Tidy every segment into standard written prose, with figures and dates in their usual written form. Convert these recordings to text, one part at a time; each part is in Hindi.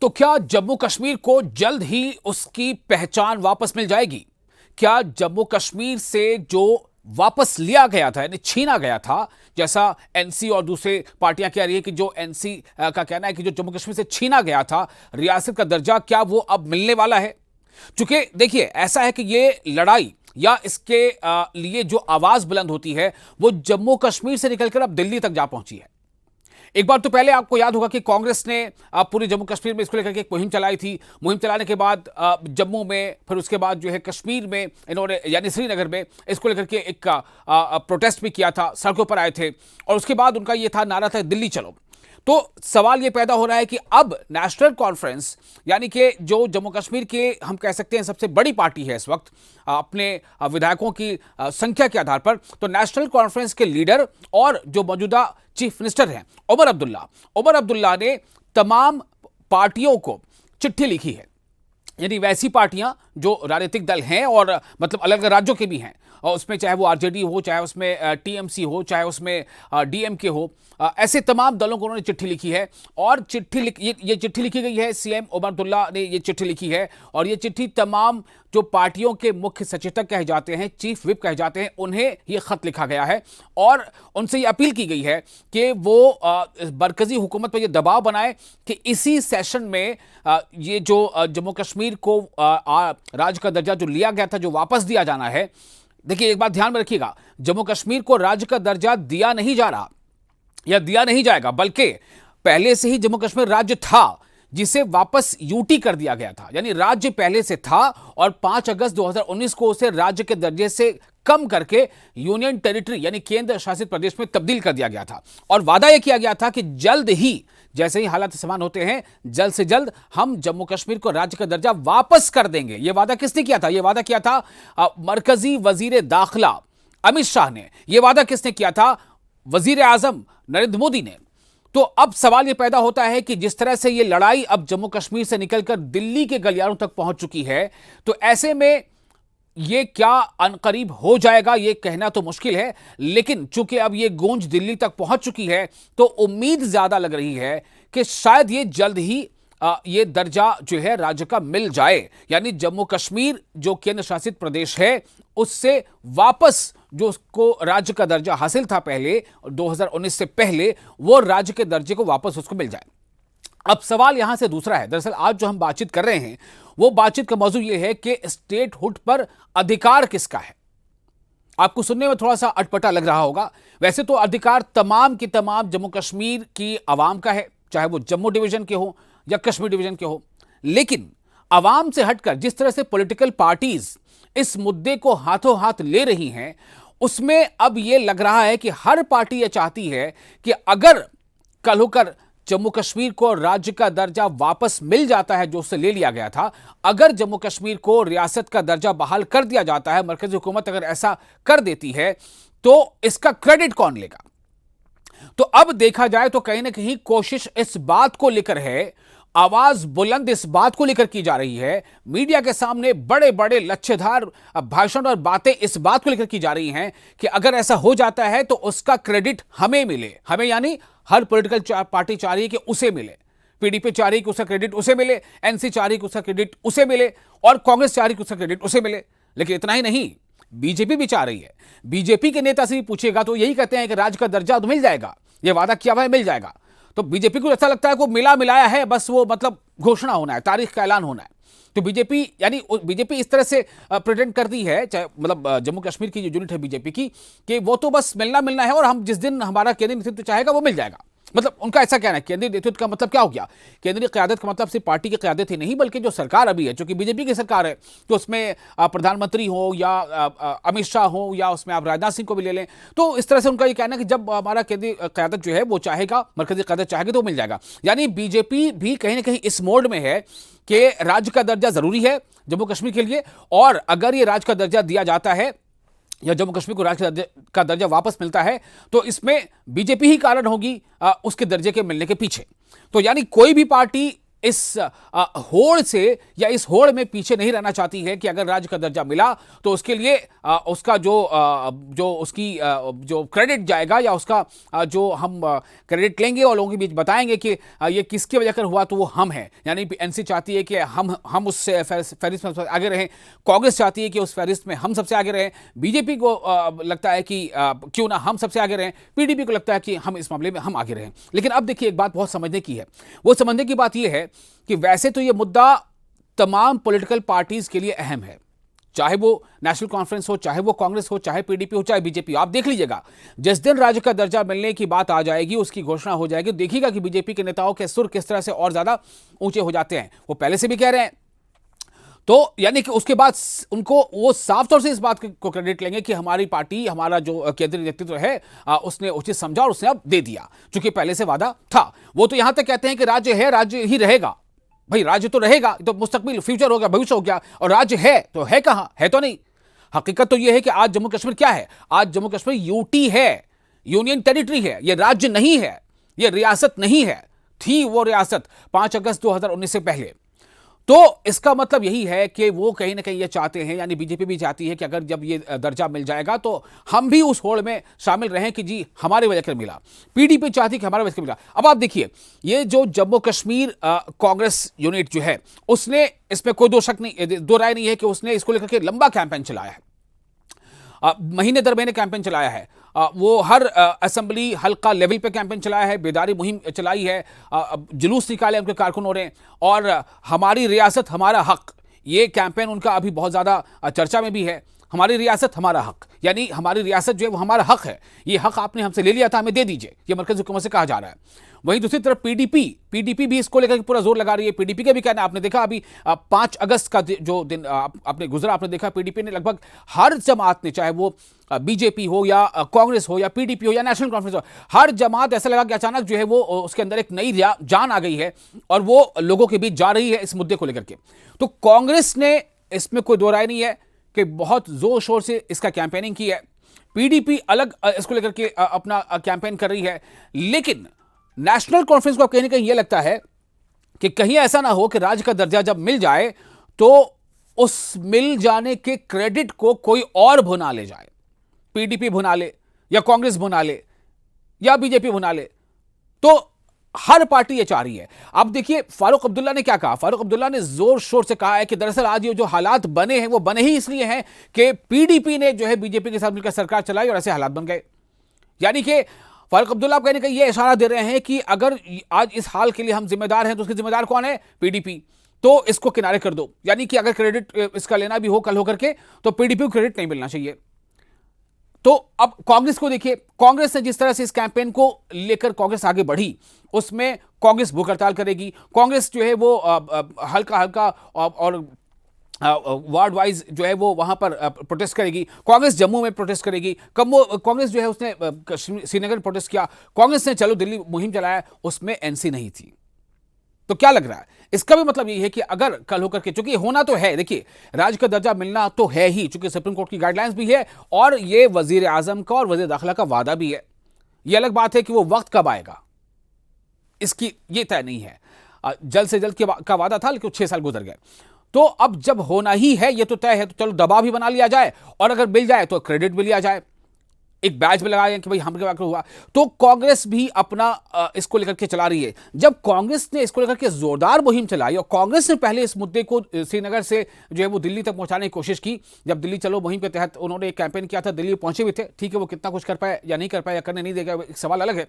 तो क्या जम्मू कश्मीर को जल्द ही उसकी पहचान वापस मिल जाएगी? क्या जम्मू कश्मीर से जो वापस लिया गया था यानी छीना गया था, जैसा एनसी और दूसरे पार्टियां कह रही है कि जो एनसी का कहना है कि जो जम्मू कश्मीर से छीना गया था रियासत का दर्जा, क्या वो अब मिलने वाला है? चूंकि देखिए ऐसा है कि ये लड़ाई या इसके लिए जो आवाज बुलंद होती है वो जम्मू कश्मीर से निकलकर अब दिल्ली तक जा पहुंची है। एक बार तो पहले आपको याद होगा कि कांग्रेस ने पूरे जम्मू कश्मीर में इसको लेकर के एक मुहिम चलाई थी। मुहिम चलाने के बाद जम्मू में, फिर उसके बाद जो है कश्मीर में इन्होंने यानी श्रीनगर में इसको लेकर के एक प्रोटेस्ट भी किया था, सड़कों पर आए थे और उसके बाद उनका ये था नारा था दिल्ली चलो। तो सवाल ये पैदा हो रहा है कि अब नेशनल कॉन्फ्रेंस यानी कि जो जम्मू कश्मीर के हम कह सकते हैं सबसे बड़ी पार्टी है इस वक्त अपने विधायकों की संख्या के आधार पर, तो नेशनल कॉन्फ्रेंस के लीडर और जो मौजूदा चीफ मिनिस्टर हैं उमर अब्दुल्ला ने तमाम पार्टियों को चिट्ठी लिखी है। यानी वैसी पार्टियां जो राजनीतिक दल हैं और मतलब अलग अलग राज्यों के भी हैं, और उसमें चाहे वो आरजेडी हो, चाहे उसमें टीएमसी हो, चाहे उसमें डीएमके हो, ऐसे तमाम दलों को उन्होंने चिट्ठी लिखी है। और ये चिट्ठी लिखी गई है, सीएम उमर अब्दुल्ला ने ये चिट्ठी लिखी है और ये चिट्ठी तमाम जो पार्टियों के मुख्य सचेतक कहे जाते हैं, चीफ विप कहे जाते हैं, उन्हें ये खत लिखा गया है और उनसे ये अपील की गई है कि वो मरकजी हुकूमत पर ये दबाव बनाए कि इसी सेशन में ये जो जम्मू कश्मीर को राज्य का दर्जा जो लिया गया था, जो वापस दिया जाना है। देखिए एक बात ध्यान में रखिएगा, जम्मू कश्मीर को राज्य का दर्जा दिया नहीं जा रहा या दिया नहीं जाएगा, बल्कि पहले से ही जम्मू कश्मीर राज्य था जिसे वापस यूटी कर दिया गया था। यानी राज्य पहले से था और 5 अगस्त 2019 को उसे राज्य के दर्जे से कम करके यूनियन टेरिटरी यानी केंद्र शासित प्रदेश में तब्दील कर दिया गया था। और वादा यह किया गया था कि जल्द ही, जैसे ही हालात समान होते हैं, जल्द से जल्द हम जम्मू कश्मीर को राज्य का दर्जा वापस कर देंगे। यह वादा किसने किया था? यह वादा किया था मरकजी वजीर दाखिला अमित शाह ने। यह वादा किसने किया था? वजीर आजम नरेंद्र मोदी ने। तो अब सवाल यह पैदा होता है कि जिस तरह से यह लड़ाई अब जम्मू कश्मीर से निकलकर दिल्ली के गलियारों तक पहुंच चुकी है, तो ऐसे में यह क्या अनकरीब हो जाएगा यह कहना तो मुश्किल है, लेकिन चूंकि अब यह गूंज दिल्ली तक पहुंच चुकी है तो उम्मीद ज्यादा लग रही है कि शायद यह जल्द ही ये दर्जा जो है राज्य का मिल जाए। यानी जम्मू कश्मीर जो केंद्र शासित प्रदेश है उससे वापस जो उसको राज्य का दर्जा हासिल था पहले 2019 से पहले, वो राज्य के दर्जे को वापस उसको मिल जाए। अब सवाल यहां से दूसरा है। दरअसल आज जो हम बातचीत कर रहे हैं वो बातचीत का मौजू ये है कि स्टेटहुड पर अधिकार किसका है। आपको सुनने में थोड़ा सा अटपटा लग रहा होगा, वैसे तो अधिकार तमाम की तमाम जम्मू कश्मीर की आवाम का है, चाहे वो जम्मू डिवीजन के हो या कश्मीर डिवीजन के हो। लेकिन आवाम से हटकर जिस तरह से पॉलिटिकल पार्टीज इस मुद्दे को हाथों हाथ ले रही हैं, उसमें अब यह लग रहा है कि हर पार्टी यह चाहती है कि अगर कल होकर जम्मू कश्मीर को राज्य का दर्जा वापस मिल जाता है जो उससे ले लिया गया था, अगर जम्मू कश्मीर को रियासत का दर्जा बहाल कर दिया जाता है, मरकजी हुकूमत अगर ऐसा कर देती है, तो इसका क्रेडिट कौन लेगा? तो अब देखा जाए तो कहीं ना कहीं कोशिश इस बात को लेकर है, आवाज बुलंद इस बात को लेकर की जा रही है, मीडिया के सामने बड़े बड़े लच्छेदार भाषण और बातें इस बात को लेकर की जा रही हैं कि अगर ऐसा हो जाता है तो उसका क्रेडिट हमें मिले। हमें यानी हर पॉलिटिकल पार्टी चाह रही है कि उसे मिले। पीडीपी चाह रही है कि उसका क्रेडिट उसे मिले, एनसी चाह रही है कि उसका क्रेडिट उसे मिले और कांग्रेस चाह रही है कि उसका क्रेडिट उसे मिले। लेकिन इतना ही नहीं, बीजेपी भी चाह रही है। बीजेपी के नेता से भी पूछेगा तो यही कहते हैं कि राज्य का दर्जा तो मिल जाएगा, यह वादा किया हुआ है, मिल जाएगा। तो बीजेपी को ऐसा लगता है कि मिला मिलाया है, बस वो मतलब घोषणा होना है, तारीख का ऐलान होना है। तो बीजेपी इस तरह से प्रेजेंट करती है, चाहे मतलब जम्मू कश्मीर की जो यूनिट है बीजेपी की, कि वो तो बस मिलना है और हम जिस दिन हमारा केंद्रीय नेतृत्व चाहेगा वो मिल जाएगा। मतलब उनका ऐसा कहना है। केंद्रीय नेतृत्व का मतलब क्या हो गया? केंद्रीय क़यादत का मतलब सिर्फ पार्टी की क़यादत ही नहीं, बल्कि जो सरकार अभी है, क्योंकि बीजेपी की सरकार है, तो उसमें प्रधानमंत्री हो या अमित शाह हो या उसमें आप राजनाथ सिंह को भी ले लें, तो इस तरह से उनका ये कहना है कि जब हमारा केंद्रीय क़यादत जो है वो चाहेगा, मरकजी क़यादत चाहेगी तो मिल जाएगा। यानी बीजेपी भी कहीं ना कहीं इस मोड में है कि राज्य का दर्जा जरूरी है जम्मू कश्मीर के लिए, और अगर ये राज्य का दर्जा दिया जाता है या जम्मू कश्मीर को राज्य का दर्जा वापस मिलता है तो इसमें बीजेपी ही कारण होगी उसके दर्जे के मिलने के पीछे। तो यानी कोई भी पार्टी इस होड़ से या इस होड़ में पीछे नहीं रहना चाहती है कि अगर राज्य का दर्जा मिला तो उसके लिए उसका जो उसकी जो क्रेडिट जाएगा या उसका जो हम क्रेडिट लेंगे और लोगों के बीच बताएंगे कि ये किसकी वजह कर हुआ, तो वो हम हैं। यानी एनसी चाहती है कि हम उस फहरिस्त में आगे रहें, कांग्रेस चाहती है कि उस फहरिस्त में हम सबसे आगे रहें, बीजेपी को लगता है कि क्यों ना हम सबसे आगे रहें, पीडीपी को लगता है कि हम इस मामले में हम आगे रहें। लेकिन अब देखिए एक बात बहुत समझने की है, वो समझने की बात यह है कि वैसे तो यह मुद्दा तमाम पॉलिटिकल पार्टीज के लिए अहम है, चाहे वो नेशनल कॉन्फ्रेंस हो, चाहे वो कांग्रेस हो, चाहे पीडीपी हो, चाहे बीजेपी हो। आप देख लीजिएगा, जिस दिन राज्य का दर्जा मिलने की बात आ जाएगी, उसकी घोषणा हो जाएगी, देखिएगा कि बीजेपी के नेताओं के सुर किस तरह से और ज्यादा ऊंचे हो जाते हैं। वो पहले से भी कह रहे हैं, तो यानी कि उसके बाद उनको वो साफ तौर से इस बात को क्रेडिट लेंगे कि हमारी पार्टी, हमारा जो केंद्रीय नेतृत्व है, उसने उचित समझा और उसने अब दे दिया, क्योंकि पहले से वादा था। वो तो यहां तक कहते हैं कि राज्य है, राज्य ही रहेगा। भाई राज्य तो रहेगा, तो मुस्तकबिल फ्यूचर हो गया, भविष्य हो गया, और राज्य है तो है कहां, है तो नहीं। हकीकत तो यह है कि आज जम्मू कश्मीर क्या है, आज जम्मू कश्मीर यूटी है, यूनियन टेरिटरी है, यह राज्य नहीं है, यह रियासत नहीं है। थी वो रियासत 5 अगस्त 2019 से पहले। तो इसका मतलब यही है कि वो कहीं ना कहीं ये चाहते हैं, यानी बीजेपी भी चाहती है कि अगर जब ये दर्जा मिल जाएगा तो हम भी उस होड़ में शामिल रहें कि जी हमारे वजह से मिला। पीडीपी चाहती कि हमारे वजह से मिला। अब आप देखिए, ये जो जम्मू कश्मीर कांग्रेस यूनिट जो है, उसने इसमें कोई दो राय नहीं है कि उसने इसको लेकर के लंबा कैंपेन चलाया है, महीने दर महीने कैंपेन चलाया है। वो हर असेंबली हल्का लेवल पे कैंपेन चलाया है, बेदारी मुहिम चलाई है, जुलूस निकाले उनके कारकुनों ने, और हमारी रियासत हमारा हक, ये कैंपेन उनका अभी बहुत ज़्यादा चर्चा में भी है। हमारी रियासत हमारा हक, यानी हमारी रियासत जो है वो हमारा हक है, ये हक आपने हमसे ले लिया था, हमें दे दीजिए, ये मरकज़ी हुकूमत से कहा जा रहा है। वहीं दूसरी तरफ पीडीपी भी इसको लेकर पूरा जोर लगा रही है। पीडीपी का भी कहना, आपने देखा अभी 5 अगस्त का जो दिन आपने गुजरा, आपने देखा पीडीपी ने लगभग हर जमात ने, चाहे वो बीजेपी हो या कांग्रेस हो या पीडीपी हो या नेशनल कॉन्फ्रेंस हो, हर जमात ऐसा लगा कि अचानक जो है वो उसके अंदर एक नई जान आ गई है और वो लोगों के बीच जा रही है इस मुद्दे को लेकर के। तो कांग्रेस ने, इसमें कोई दो राय नहीं है कि बहुत जोर शोर से इसका कैंपेनिंग की है। पीडीपी अलग इसको लेकर के अपना कैंपेन कर रही है। लेकिन नेशनल कॉन्फ्रेंस को कहीं ना कहीं यह लगता है कि कहीं ऐसा ना हो कि राज्य का दर्जा जब मिल जाए तो उस मिल जाने के क्रेडिट को कोई और भुना ले जाए, पीडीपी भुना ले या कांग्रेस भुना ले या बीजेपी भुना ले। तो हर पार्टी ये चाह रही है। अब देखिए फारूक अब्दुल्ला ने क्या कहा। फारूक अब्दुल्ला ने जोर शोर से कहा है कि दरअसल आज ये जो हालात बने हैं वो बने ही इसलिए हैं कि पीडीपी ने जो है बीजेपी के साथ मिलकर सरकार चलाई और ऐसे हालात बन गए। यानी कि फारूक अब्दुल्ला कहने का ये इशारा दे रहे हैं कि अगर आज इस हाल के लिए हम जिम्मेदार हैं तो उसके जिम्मेदार कौन है, पीडीपी, तो इसको किनारे कर दो। यानी कि अगर क्रेडिट इसका लेना भी हो कल होकर के तो पीडीपी को क्रेडिट नहीं मिलना चाहिए। तो अब कांग्रेस को देखिए, कांग्रेस ने जिस तरह से इस कैंपेन को लेकर कांग्रेस आगे बढ़ी, उसमें कांग्रेस भूख हड़ताल करेगी। कांग्रेस जो है वो हल्का हल्का और वार्ड वाइज जो है वो वहां पर प्रोटेस्ट करेगी। कांग्रेस जम्मू में प्रोटेस्ट करेगी। कांग्रेस जो है उसने श्रीनगर में प्रोटेस्ट किया। कांग्रेस ने चलो दिल्ली मुहिम चलाया, उसमें एनसी नहीं थी। तो क्या लग रहा है, इसका भी मतलब यही है कि अगर कल होकर के, चूंकि होना तो है, देखिए राज्य का दर्जा मिलना तो है ही, चूंकि सुप्रीम कोर्ट की गाइडलाइंस भी है और ये वजीर आजम का और वजीर दाखिला का वादा भी है। ये अलग बात है कि वो वक्त कब आएगा इसकी ये तय नहीं है। जल्द से जल्द का वादा था, लेकिन 6 साल गुजर गए। तो अब जब होना ही है, ये तो तय है, तो चलो दबाव भी बना लिया जाए और अगर मिल जाए तो क्रेडिट भी लिया जाए, एक बैच भी लगाया कि भाई हमके वाकई हुआ। तो कांग्रेस भी अपना इसको लेकर के चला रही है। जब कांग्रेस ने इसको लेकर के जोरदार मुहिम चलाई और कांग्रेस ने पहले इस मुद्दे को श्रीनगर से जो है वो दिल्ली तक पहुंचाने की कोशिश की, जब दिल्ली चलो मुहिम के तहत उन्होंने एक कैंपेन किया था, दिल्ली पहुंचे भी थे, ठीक है, वो कितना कुछ कर पाए या नहीं कर पाए या करने नहीं देगा एक सवाल अलग है,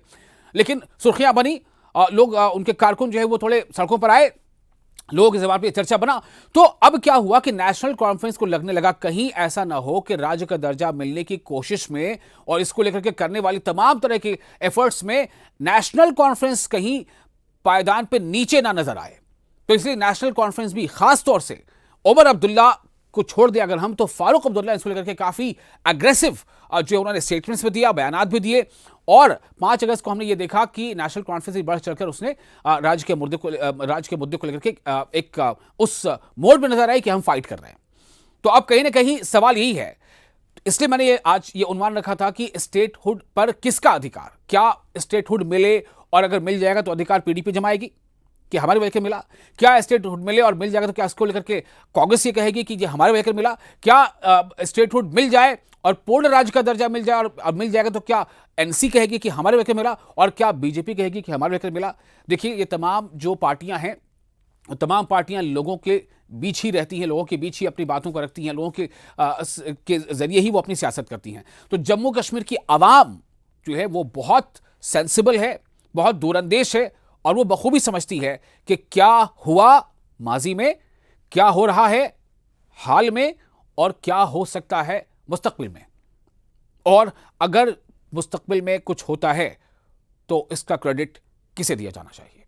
लेकिन सुर्खियां बनी, लोग उनके कारकुन जो है वो थोड़े सड़कों पर आए, लोगों के जवाब पे चर्चा बना। तो अब क्या हुआ कि नेशनल कॉन्फ्रेंस को लगने लगा कहीं ऐसा ना हो कि राज्य का दर्जा मिलने की कोशिश में और इसको लेकर के करने वाली तमाम तरह के एफर्ट्स में नेशनल कॉन्फ्रेंस कहीं पायदान पे नीचे ना नजर आए। तो इसलिए नेशनल कॉन्फ्रेंस भी खास तौर से उमर अब्दुल्ला को छोड़ दिया अगर हम, तो फारूक अब्दुल्ला इसको लेकर के काफी अग्रेसिव जो उन्होंने स्टेटमेंट्स भी दिया, बयानात भी दिए। और 5 अगस्त को हमने ये देखा कि नेशनल कॉन्फ्रेंस बढ़ चढ़कर उसने राज्य के मुद्दे को लेकर के एक उस मोड में नजर आई कि हम फाइट कर रहे हैं। तो अब कहीं ना कहीं सवाल यही है, इसलिए मैंने आज ये उन्वान रखा था कि स्टेटहुड पर किसका अधिकार, क्या स्टेटहुड मिले और अगर मिल जाएगा तो अधिकार पीडीपी जमाएगी, कि हमारे वजह मिला? क्या स्टेटहुड मिले और मिल जाएगा तो क्या इसको लेकर के कांग्रेस ये कहेगी कि ये हमारे वजह मिला? क्या स्टेटहुड मिल जाए और पूर्ण राज्य का दर्जा मिल जाए और मिल जाएगा तो क्या एनसी कहेगी कि हमारे वजह मिला और क्या बीजेपी कहेगी कि हमारे वजह मिला? देखिए, ये तमाम जो पार्टियां हैं, तमाम पार्टियां लोगों के बीच ही रहती हैं, लोगों के बीच ही अपनी बातों को रखती हैं, लोगों के जरिए ही वो अपनी सियासत करती हैं। तो जम्मू कश्मीर की आवाम जो है वो बहुत सेंसिबल है, बहुत दूरंदेश है और वो बखूबी समझती है कि क्या हुआ माजी में, क्या हो रहा है हाल में और क्या हो सकता है मुस्तकबिल में। और अगर मुस्तकबिल में कुछ होता है तो इसका क्रेडिट किसे दिया जाना चाहिए।